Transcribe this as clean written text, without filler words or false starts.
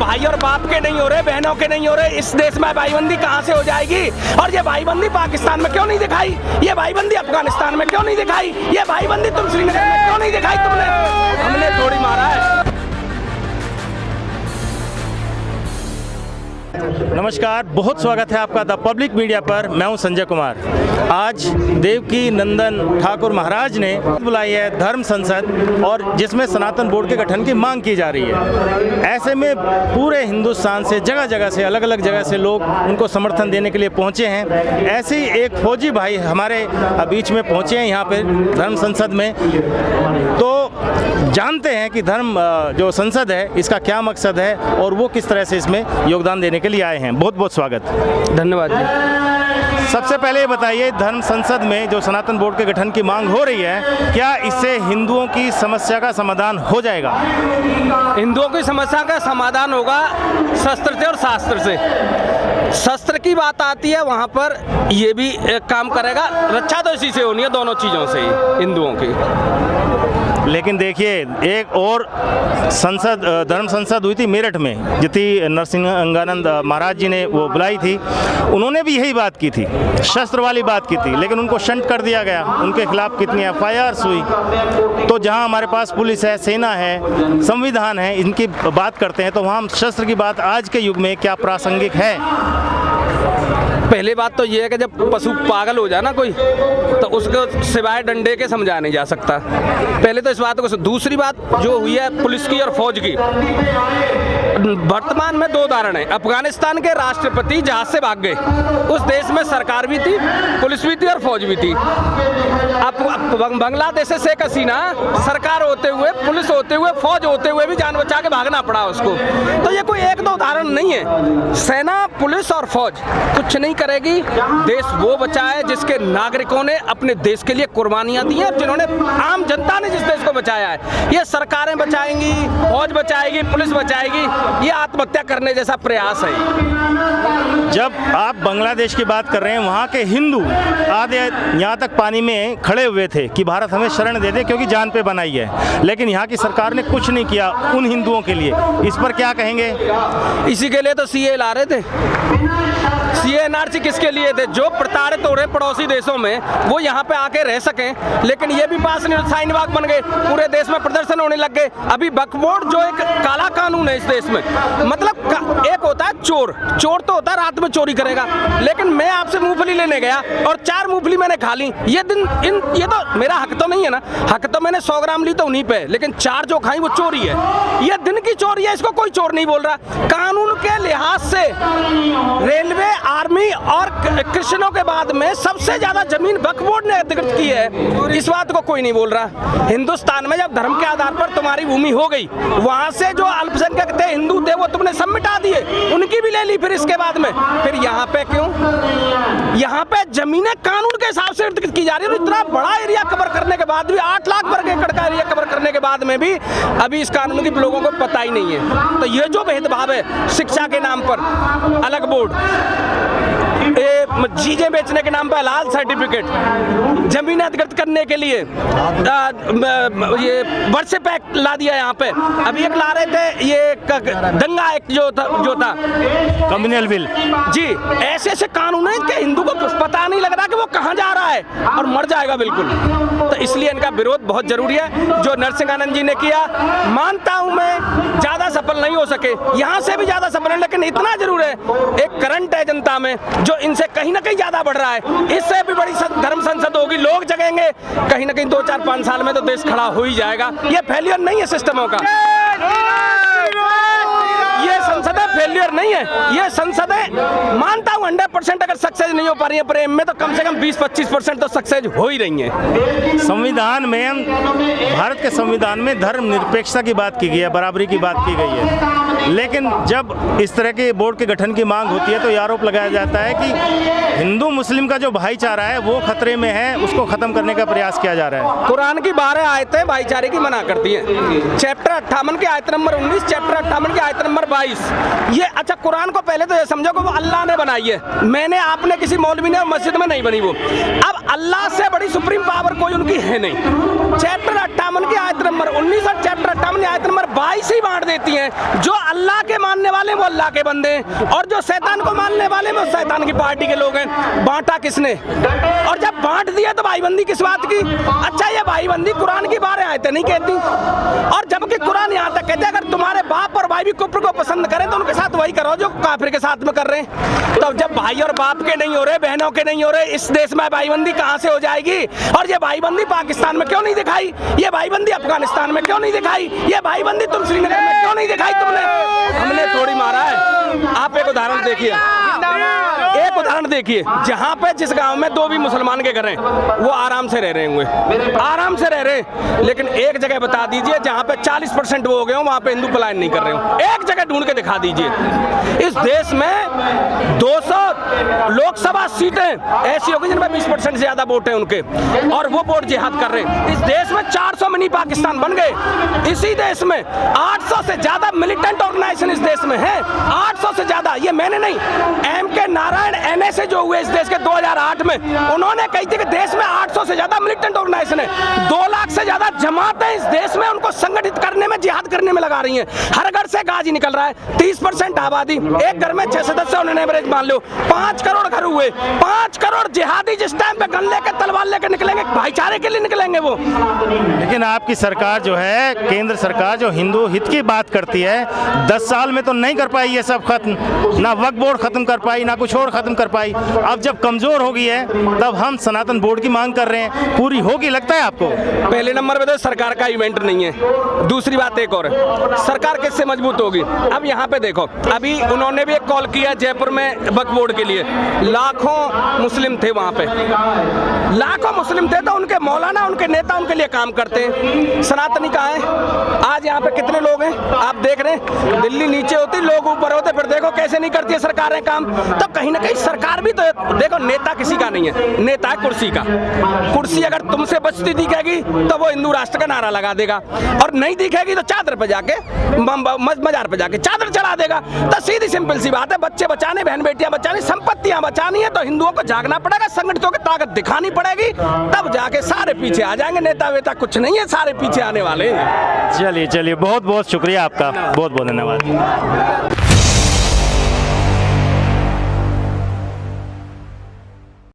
भाई और बाप के नहीं हो रहे, बहनों के नहीं हो रहे, इस देश में भाईबंदी कहाँ से हो जाएगी? और ये भाईबंदी पाकिस्तान में क्यों नहीं दिखाई? ये भाईबंदी अफगानिस्तान में क्यों नहीं दिखाई? ये भाईबंदी तुम श्रीनगर में क्यों नहीं दिखाई तुमने? हमने थोड़ी मारा है। नमस्कार, बहुत स्वागत है आपका द पब्लिक मीडिया पर। मैं हूं संजय कुमार। आज देवकी नंदन ठाकुर महाराज ने बुलाई है धर्म संसद, और जिसमें सनातन बोर्ड के गठन की मांग की जा रही है। ऐसे में पूरे हिंदुस्तान से जगह जगह से, अलग अलग जगह से लोग उनको समर्थन देने के लिए पहुंचे हैं। ऐसे ही एक फौजी भाई हमारे बीच में पहुंचे हैं यहाँ पे धर्म संसद में। तो जानते हैं कि धर्म जो संसद है इसका क्या मकसद है और वो किस तरह से इसमें योगदान देने के लिए आए हैं। बहुत बहुत स्वागत। धन्यवाद जी। सबसे पहले बताइए, धर्म संसद में जो सनातन बोर्ड के गठन की मांग हो रही है, क्या इससे हिंदुओं की समस्या का समाधान हो जाएगा? हिंदुओं की समस्या का समाधान होगा शस्त्र से और शास्त्र से। शस्त्र की बात आती है वहाँ पर ये भी एक काम करेगा, रक्षा तो इसी से होनी है, दोनों चीज़ों से ही हिंदुओं की। लेकिन देखिए, एक और संसद धर्म संसद हुई थी मेरठ में, जितनी नरसिंहानंद महाराज जी ने वो बुलाई थी, उन्होंने भी यही बात की थी, शस्त्र वाली बात की थी, लेकिन उनको शंट कर दिया गया। उनके खिलाफ कितनी एफआईआर्स हुई। तो जहां हमारे पास पुलिस है, सेना है, संविधान है, इनकी बात करते हैं, तो वहाँ शस्त्र की बात आज के युग में क्या प्रासंगिक है? पहली बात तो ये है कि जब पशु पागल हो जाए ना कोई, तो उसको सिवाय डंडे के समझा नहीं जा सकता। पहले तो इस बात को। दूसरी बात जो हुई है पुलिस की और फौज की, वर्तमान में दो उदाहरण है। अफगानिस्तान के राष्ट्रपति जहाज से भाग गए, उस देश में सरकार भी थी, पुलिस भी थी और फौज भी थी। अब बांग्लादेश से शेख हसीना सरकार होते हुए, पुलिस होते हुए, फौज होते हुए भी जान बचा के भागना पड़ा उसको। तो ये कोई एक दो उदाहरण नहीं है। सेना, पुलिस और फौज कुछ नहीं करेगी। देश वो बचा है जिसके नागरिकों ने अपने देश के लिए कुर्बानियां दी हैं, जिन्होंने, आम जनता ने जिस देश को बचाया है। ये सरकारें बचाएंगी, फौज बचाएगी, पुलिस बचाएगी, ये आत्महत्या करने जैसा प्रयास है। जब आप बांग्लादेश की बात कर रहे हैं, वहाँ के हिंदू आधे यहाँ तक पानी में खड़े हुए थे कि भारत हमें शरण दे दे क्योंकि जान पे बनाई है, लेकिन यहाँ की सरकार ने कुछ नहीं किया उन हिंदुओं के लिए। इस पर क्या कहेंगे? इसी के लिए तो सीए ला रहे थे। सीए एनआरसी किसके लिए थे? जो प्रताड़ित हो रहे पड़ोसी देशों में, वो यहाँ पे आके रह सकें। लेकिन ये भी पास नहीं, शाहीन बाग बन गए, पूरे देश में प्रदर्शन होने लग गए। अभी वक्फ बोर्ड जो एक काला कानून है इस देश में, मतलब एक होता है चोर, चोर तो होता है रात में चोरी करेगा, लेकिन मैं आपसे मूंगफली लेने गया और 4 मूंगफली मैंने खा ली, ये तो मेरा हक तो नहीं है ना। हक तो मैंने 100 ग्राम ली तो उन्हीं पे, लेकिन 4 जो खाई वो चोरी है। ये दिन की चोरी है, इसको कोई चोर नहीं बोल रहा। कानून के लिहाज से रेलवे, आर्मी और क्रिश्चियनों के बाद में सबसे ज्यादा जमीन वक्फ बोर्ड ने अधिकृत की है। इस बात को कोई नहीं बोल रहा। हिंदुस्तान में जब धर्म के आधार पर तुम्हारी भूमि हो गई, वहां से जो अल्पसंख्यक थे, हिंदू थे, वो तुमने सब मिटा दिए, उनकी भी ले ली। फिर इसके बाद में फिर यहाँ पे क्यों? यहाँ पे जमीनें कानून के हिसाब से अधिकृत की जा रही है। इतना बड़ा एरिया कवर करने के बाद भी, 8 लाख वर्ग एकड़ का एरिया कवर करने के बाद में भी अभी इस कानून की लोगों को पता ही नहीं है। तो ये जो भेदभाव है शिक्षा के नाम पर अलग बोर्ड, चीजें बेचने के नाम पर लाल सर्टिफिकेट, जमीन अधिकृत करने के लिए ये वर्षे पैक ला दिया यहाँ पे। अभी एक ला रहे थे ये दंगा एक जो था कम्युनल बिल जी। ऐसे ऐसे कानून है कि हिंदू को पता नहीं लग रहा कि वो कहाँ जा रहा है और मर जाएगा बिल्कुल। तो इसलिए इनका विरोध बहुत जरूरी है। जो नरसिंहानंद जी ने किया, मानता हूं मैं ज्यादा सफल नहीं हो सके, यहाँ से भी ज्यादा सफल है, लेकिन इतना जरूर है, एक करंट है जनता में जो इनसे कहीं ना कहीं ज्यादा बढ़ रहा है। इससे भी बड़ी धर्म संसद होगी, लोग जगेंगे, कहीं ना कहीं 2-4-5 साल में तो देश खड़ा हो ही जाएगा। ये फेलियर नहीं है सिस्टमों का, ये संसद फेलियर नहीं है, ये संसद है। मानता हूं 100% अगर सक्सेस नहीं हो पा रही है प्रेम में, तो कम से कम 20-25% तो सक्सेस हो ही रही है। संविधान में, भारत के संविधान में धर्मनिरपेक्षता की बात की गई है, बराबरी की बात की गई है, लेकिन जब इस तरह के बोर्ड के गठन की मांग होती है तो ये आरोप लगाया जाता है कि हिंदू मुस्लिम का जो भाईचारा है वो खतरे में है, उसको खत्म करने का प्रयास किया जा रहा है। कुरान की 12 आयतें भाईचारे की मना करती हैं। चैप्टर 58 की आयत नंबर 19, चैप्टर 58 की आयत नंबर 22। ये अच्छा, कुरान को पहले तो ये समझो कि वो अल्लाह ने बनाई है, मैंने, आपने, किसी मौलवी ने और मस्जिद में नहीं बनी वो। अब अल्लाह से बड़ी सुप्रीम पावर कोई उनकी है नहीं। चैप्टर 58 की आयत नंबर 19 और चैप्टर 58 की आयत नंबर 22 ही बांट देती हैं। जो अल्लाह के मानने वाले वो अल्लाह के बंदे हैं, और जो शैतान को मानने वाले वो शैतान की पार्टी के लोग हैं। बांटा किसने? और जब बांट दिया तो भाईबंदी किस बात की? अच्छा, ये भाईबंदी कुरान की बातें आयतें नहीं कहती, और जबकि कुरान यहाँ तक कहते हैं अगर तुम्हारे बाप और भाई भी कुफ्र को पसंद करें तो उनके साथ वही करो जो काफिर के साथ में कर रहे हैं। तो जब भाई और बाप के नहीं हो रहे, बहनों के नहीं हो रहे, इस देश में भाईबंदी कहाँ से हो जाएगी? और ये भाईबंदी पाकिस्तान में क्यों नहीं दिखाई? ये भाईबंदी अफगानिस्तान में क्यों नहीं दिखाई? ये भाईबंदी तुम श्रीनगर में क्यों नहीं दिखाई तुमने? हमने थोड़ी मारा है। आप एक उदाहरण देखिए, एक उदाहरण देखिए, जहाँ पे जिस गांव में 2 भी मुसलमान के घर हैं वो आराम से रह रहे होंगे, आराम से रह रहे हैं, लेकिन एक जगह बता दीजिए जहाँ पे 40% वो हो गए हो वहाँ पे हिंदू पलायन नहीं कर रहे हो। एक जगह ढूंढ के दिखा दीजिए। इस देश में 200 लोकसभा सीटें ऐसी होगी जिनमें 20% से ज्यादा वोट है उनके, और वो वोट जिहाद कर रहे हैं। इस देश में 400 मिनी पाकिस्तान बन गए। इसी देश में 800 से ज्यादा मिलिटेंट ऑर्गेनाइजेशन इस देश में है, 800 से ज्यादा। ये मैंने नहीं, M.K. नारायण NSA जो हुए इस देश के 2008 में, उन्होंने कही थी कि देश में 800 से ज्यादा मिलिटेंट ऑर्गेनाइजेशन है, 2 लाख से ज्यादा जमातें इस देश में उनको संगठित करने में, जिहाद करने में लगा रही हैं। हर घर से गाजी निकल रहा है। 30% आबादी, एक घर में 6 सदस्य उन्होंने एवरेज मान लो, 5 करोड़ घर हुए, 5 करोड़ जिहादी जिस टाइम पे गन लेके तलवार लेके निकलेंगे, भाईचारे के लिए निकलेंगे वो। लेकिन आपकी सरकार जो है, केंद्र सरकार जो हिंदू हित की बात करती है, 10 साल में तो नहीं कर पाई ये सब खत्म, ना वक्फ बोर्ड खत्म कर पाई, ना कुछ और खत्म कर पाई। अब जब कमजोर हो गई है तब हम सनातन बोर्ड की मांग कर रहे हैं, पूरी होगी लगता है आपको? पहले नंबर पे तो सरकार का इवेंट नहीं है। दूसरी बात एक और है, सरकार किससे मजबूत होगी? अब यहाँ पे देखो, अभी उन्होंने भी एक कॉल किया जयपुर में वक्फ बोर्ड के लिए, लाखों मुस्लिम थे वहाँ पे, लाखों मुस्लिम थे, तो उनके मौलाना, उनके नेता उनके लिए काम करते हैं। सनातनी कहाँ है? आज यहाँ पे कितने लोग हैं आप देख रहे हैं? दिल्ली नीचे होती, लोग ऊपर होते, फिर देखो कैसे नहीं करती है सरकारें काम। तो कहीं ना कहीं सरकार भी तो देखो, नेता किसी का नहीं है, नेता है कुर्सी का। कुर्सी अगर तुमसे बचती दिखेगी तो वो हिंदू राष्ट्र का नारा लगा देगा, और नहीं दिखेगी तो चादर पे जाके, मजार पे जाके चादर चढ़ा देगा। तो सीधी सिंपल सी बात है, बच्चे बचाने, बहन बेटियां बचानी, संपत्तियां बचानी है तो हिंदुओं को जागना पड़ेगा, संगठितों की ताकत दिखानी पड़ेगी, तब जाके सारे पीछे आ जाएंगे। नेता वेता कुछ नहीं है, सारे पीछे आने वाले हैं। चलिए, बहुत बहुत शुक्रिया आपका, बहुत बहुत धन्यवाद।